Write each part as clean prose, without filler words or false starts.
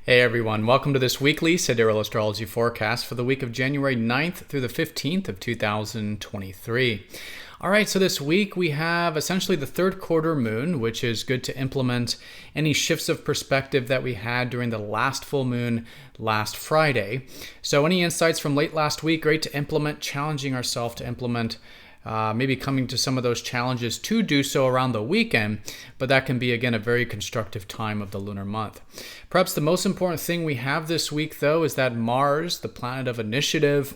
Hey everyone, welcome to this weekly Sidereal Astrology forecast for the week of January 9th through the 15th of 2023. All right, so this week we have essentially the third quarter moon, which is good to implement any shifts of perspective that we had during the last full moon last Friday. So any insights from late last week, great to implement, challenging ourselves to implement maybe coming to some of those challenges to do so around the weekend, but that can be, again, a very constructive time of the lunar month. Perhaps the most important thing we have this week, though, is that Mars, the planet of initiative,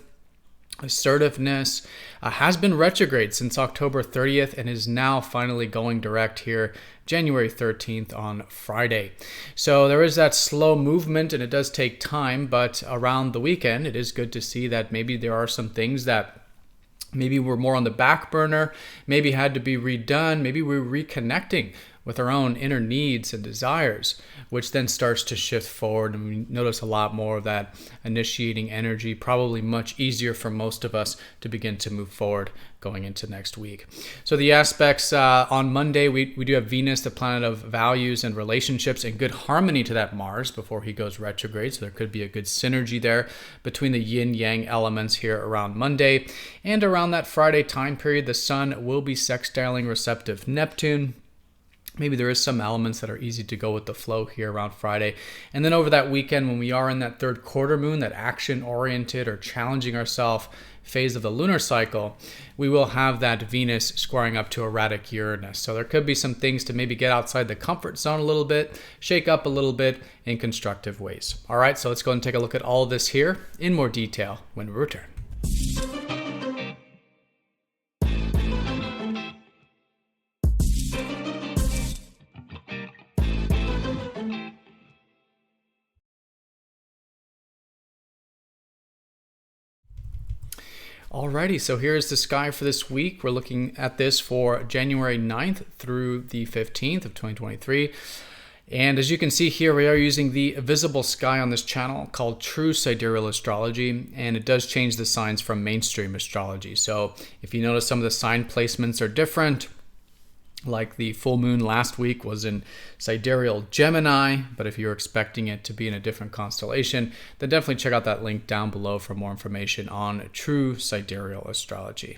assertiveness, has been retrograde since October 30th and is now finally going direct here January 13th on Friday. So there is that slow movement and it does take time, but around the weekend, it is good to see that maybe there are some things that maybe we're more on the back burner, maybe had to be redone, maybe we're reconnecting with our own inner needs and desires, which then starts to shift forward. And we notice a lot more of that initiating energy, probably much easier for most of us to begin to move forward going into next week. So the aspects on Monday, we do have Venus, the planet of values and relationships, in good harmony to that Mars before he goes retrograde. So there could be a good synergy there between the yin-yang elements here around Monday. And around that Friday time period, the Sun will be sextiling receptive Neptune. Maybe there is some elements that are easy to go with the flow here around Friday. And then over that weekend, when we are in that third quarter moon, that action-oriented or challenging ourselves phase of the lunar cycle, we will have that Venus squaring up to erratic Uranus. So there could be some things to maybe get outside the comfort zone a little bit, shake up a little bit in constructive ways. All right, so let's go and take a look at all of this here in more detail when we return. Alrighty, so here's the sky for this week. We're looking at this for January 9th through the 15th of 2023. And as you can see here, we are using the visible sky on this channel called True Sidereal Astrology, and it does change the signs from mainstream astrology. So if you notice some of the sign placements are different, like the full moon last week was in Sidereal Gemini, but if you're expecting it to be in a different constellation, then definitely check out that link down below for more information on True Sidereal Astrology.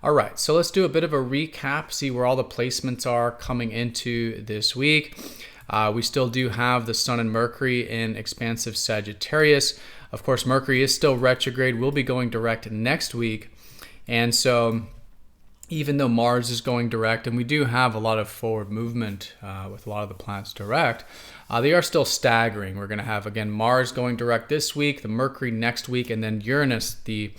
All right, so let's do a bit of a recap, see where all the placements are coming into this week. We still do have the Sun and Mercury in expansive Sagittarius. Of course, Mercury is still retrograde, will be going direct next week. And so even though Mars is going direct, and we do have a lot of forward movement with a lot of the planets direct, they are still staggering. We're going to have, again, Mars going direct this week, the Mercury next week, and then Uranus, the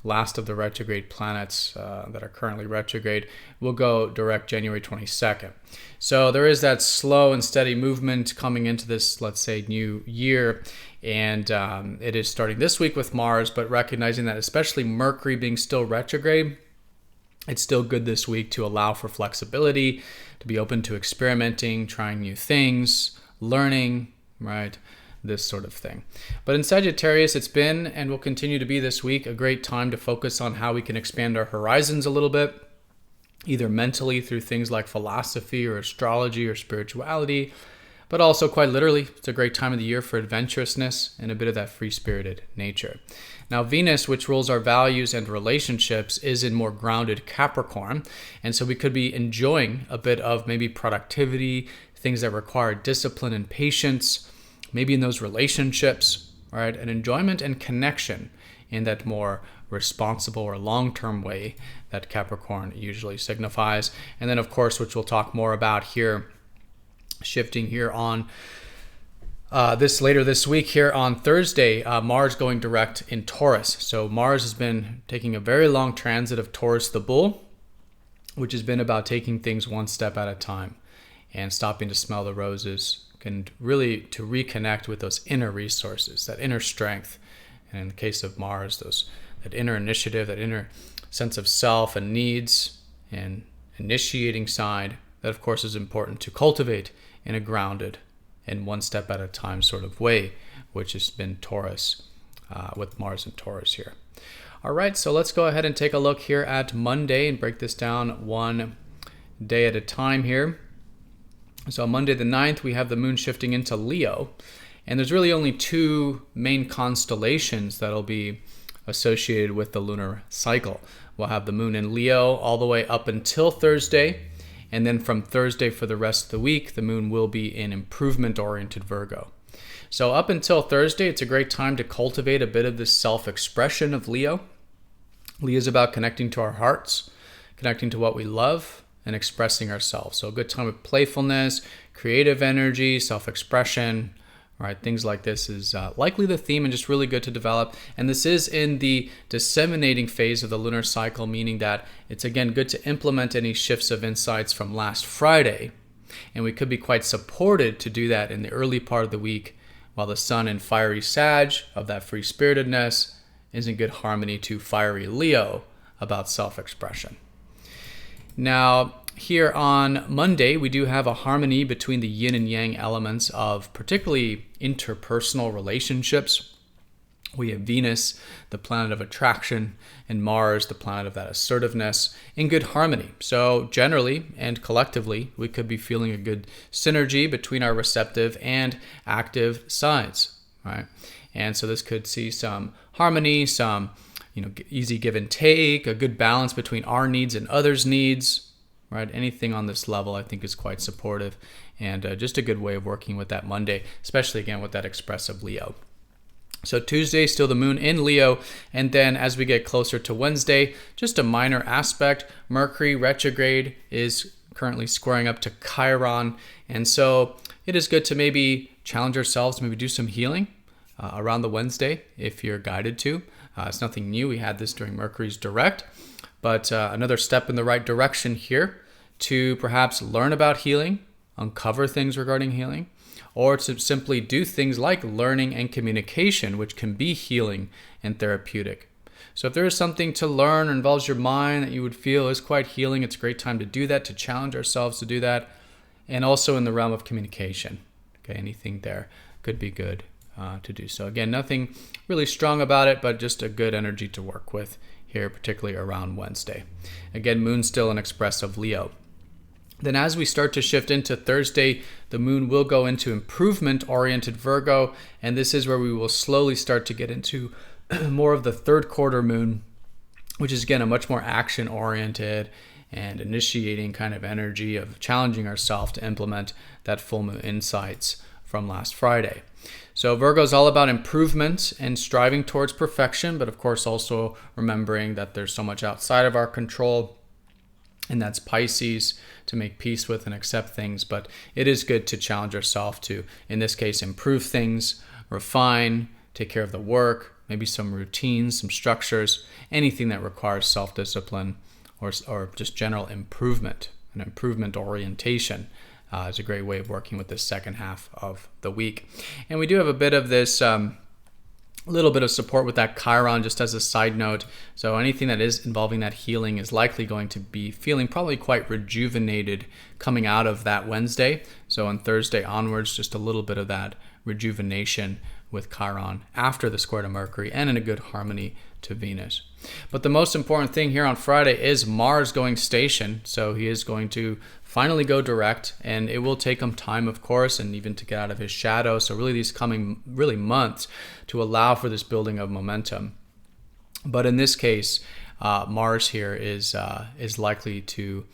last of the retrograde planets that are currently retrograde, will go direct January 22nd. So there is that slow and steady movement coming into this, let's say, new year. And it is starting this week with Mars, but recognizing that especially Mercury being still retrograde, it's still good this week to allow for flexibility, to be open to experimenting, trying new things, learning, right? This sort of thing. But in Sagittarius, it's been and will continue to be this week a great time to focus on how we can expand our horizons a little bit, either mentally through things like philosophy or astrology or spirituality, but also quite literally, it's a great time of the year for adventurousness and a bit of that free-spirited nature. Now, Venus, which rules our values and relationships, is in more grounded Capricorn, and so we could be enjoying a bit of maybe productivity, things that require discipline and patience, maybe in those relationships, right? An enjoyment and connection in that more responsible or long-term way that Capricorn usually signifies. And then, of course, which we'll talk more about here, shifting here on this later this week here on Thursday, Mars going direct in Taurus. So Mars has been taking a very long transit of Taurus the bull, which has been about taking things one step at a time and stopping to smell the roses and really to reconnect with those inner resources, that inner strength. And in the case of Mars, that inner initiative, that inner sense of self and needs and initiating side, that of course is important to cultivate in a grounded and one step at a time sort of way, which has been Taurus with Mars and Taurus here. All right, so let's go ahead and take a look here at Monday and break this down one day at a time here. So on Monday the 9th, we have the moon shifting into Leo. And there's really only two main constellations that'll be associated with the lunar cycle. We'll have the moon in Leo all the way up until Thursday. And then from Thursday for the rest of the week, the moon will be in improvement-oriented Virgo. So up until Thursday, it's a great time to cultivate a bit of this self-expression of Leo. Leo is about connecting to our hearts, connecting to what we love, and expressing ourselves. So a good time of playfulness, creative energy, self-expression, right? Things like this is likely the theme and just really good to develop. And this is in the disseminating phase of the lunar cycle, meaning that it's, again, good to implement any shifts of insights from last Friday. And we could be quite supported to do that in the early part of the week while the sun in fiery Sag of that free-spiritedness is in good harmony to fiery Leo about self-expression. Now, here on Monday, we do have a harmony between the yin and yang elements of particularly interpersonal relationships. We have Venus, the planet of attraction, and Mars, the planet of that assertiveness, in good harmony. So generally and collectively, we could be feeling a good synergy between our receptive and active sides, right? And so this could see some harmony, some easy give and take, a good balance between our needs and others' needs, right? Anything on this level I think is quite supportive and just a good way of working with that Monday, especially again with that expressive Leo. So Tuesday, still the moon in Leo, and then as we get closer to Wednesday, just a minor aspect. Mercury retrograde is currently squaring up to Chiron, and so it is good to maybe challenge ourselves, maybe do some healing around the Wednesday if you're guided to. It's nothing new. We had this during Mercury's direct, but another step in the right direction here to perhaps learn about healing, uncover things regarding healing, or to simply do things like learning and communication, which can be healing and therapeutic. So if there is something to learn or involves your mind that you would feel is quite healing, it's a great time to do that, to challenge ourselves to do that. And also in the realm of communication, okay, anything there could be good to do. So again, nothing really strong about it, but just a good energy to work with here, particularly around Wednesday. Again, moon still an expressive Leo. Then as we start to shift into Thursday, the moon will go into improvement-oriented Virgo, and this is where we will slowly start to get into more of the third quarter moon, which is, again, a much more action-oriented and initiating kind of energy of challenging ourselves to implement that full moon insights from last Friday. So Virgo is all about improvement and striving towards perfection, but of course also remembering that there's so much outside of our control, and that's Pisces, to make peace with and accept things. But it is good to challenge ourselves to, in this case, improve things, refine, take care of the work, maybe some routines, some structures, anything that requires self-discipline or just general improvement, an improvement orientation. Is a great way of working with this second half of the week. And we do have a bit of this little bit of support with that Chiron, just as a side note. So anything that is involving that healing is likely going to be feeling probably quite rejuvenated coming out of that Wednesday. So on Thursday onwards, just a little bit of that rejuvenation with Chiron after the square to Mercury and in a good harmony to Venus. But the most important thing here on Friday is Mars going station. So he is going to finally go direct, and it will take him time, of course, and even to get out of his shadow. So really these coming months to allow for this building of momentum. But in this case, Mars here is likely to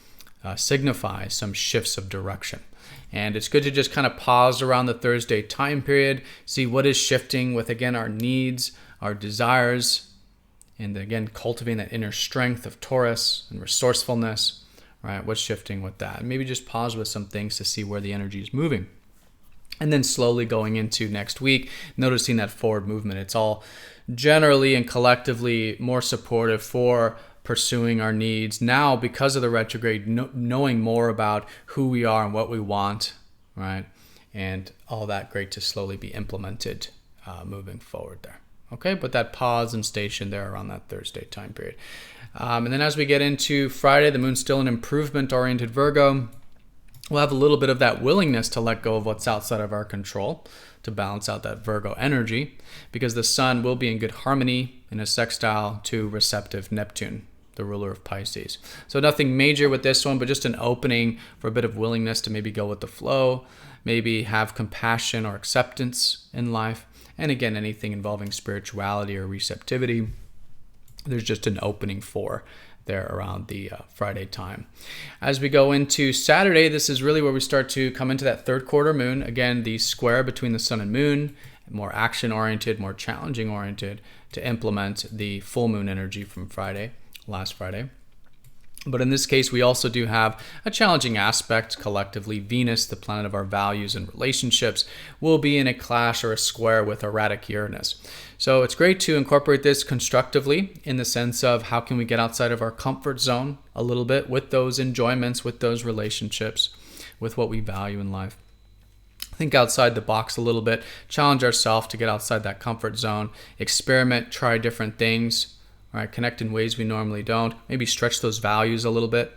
signify some shifts of direction. And it's good to just kind of pause around the Thursday time period, see what is shifting with, again, our needs, our desires, and again, cultivating that inner strength of Taurus and resourcefulness, right? What's shifting with that? And maybe just pause with some things to see where the energy is moving. And then slowly going into next week, noticing that forward movement. It's all generally and collectively more supportive for pursuing our needs now because of the retrograde, knowing more about who we are and what we want, right? And all that great to slowly be implemented moving forward there. Okay, but that pause and station there around that Thursday time period. And then as we get into Friday, the moon's still an improvement-oriented Virgo. We'll have a little bit of that willingness to let go of what's outside of our control to balance out that Virgo energy, because the sun will be in good harmony in a sextile to receptive Neptune. the ruler of Pisces. So nothing major with this one, but just an opening for a bit of willingness to maybe go with the flow, maybe have compassion or acceptance in life. And again, anything involving spirituality or receptivity, there's just an opening for there around the Friday time. As we go into Saturday, this is really where we start to come into that third quarter moon. Again, the square between the sun and moon, more action-oriented, more challenging-oriented to implement the full moon energy from last Friday. But in this case, we also do have a challenging aspect collectively. Venus, the planet of our values and relationships, will be in a clash or a square with erratic Uranus. So it's great to incorporate this constructively in the sense of how can we get outside of our comfort zone a little bit with those enjoyments, with those relationships, with what we value in life. Think outside the box a little bit, challenge ourselves to get outside that comfort zone, experiment, try different things. Right, connect in ways we normally don't. Maybe stretch those values a little bit.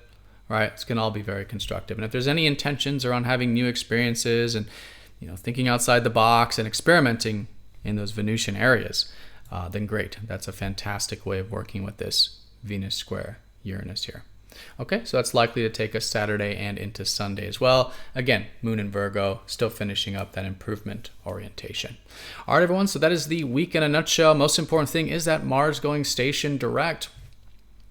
Right, it's going to all be very constructive. And if there's any intentions around having new experiences and thinking outside the box and experimenting in those Venusian areas, then great. That's a fantastic way of working with this Venus square Uranus here. Okay, so that's likely to take us Saturday and into Sunday as well. Again, Moon in Virgo, still finishing up that improvement orientation. All right, everyone, so that is the week in a nutshell. Most important thing is that Mars going station direct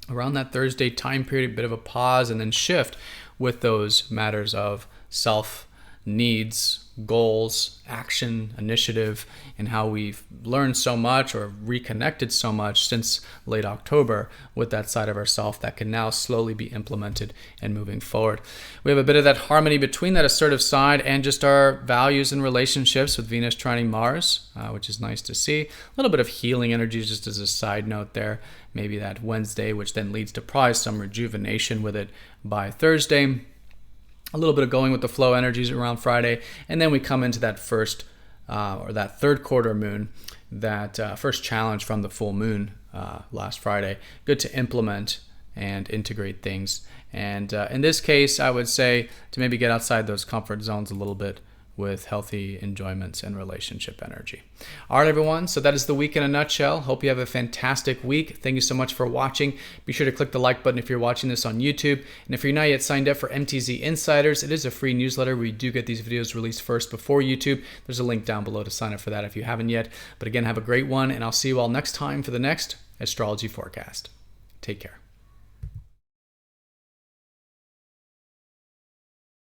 around that Thursday time period, a bit of a pause and then shift with those matters of self needs, goals, action, initiative, and how we've learned so much or reconnected so much since late October with that side of ourself that can now slowly be implemented and moving forward. We have a bit of that harmony between that assertive side and just our values and relationships with Venus trining Mars, which is nice to see. A little bit of healing energy just as a side note there. Maybe that Wednesday, which then leads to probably some rejuvenation with it by Thursday. A little bit of going with the flow energies around Friday, and then we come into that first or that third quarter moon, that first challenge from the full moon last Friday. Good to implement and integrate things. And in this case, I would say to maybe get outside those comfort zones a little bit with healthy enjoyments and relationship energy. All right, everyone. So that is the week in a nutshell. Hope you have a fantastic week. Thank you so much for watching. Be sure to click the like button if you're watching this on YouTube. And if you're not yet signed up for MTZ Insiders, it is a free newsletter. We do get these videos released first before YouTube. There's a link down below to sign up for that if you haven't yet. But again, have a great one, and I'll see you all next time for the next astrology forecast. Take care.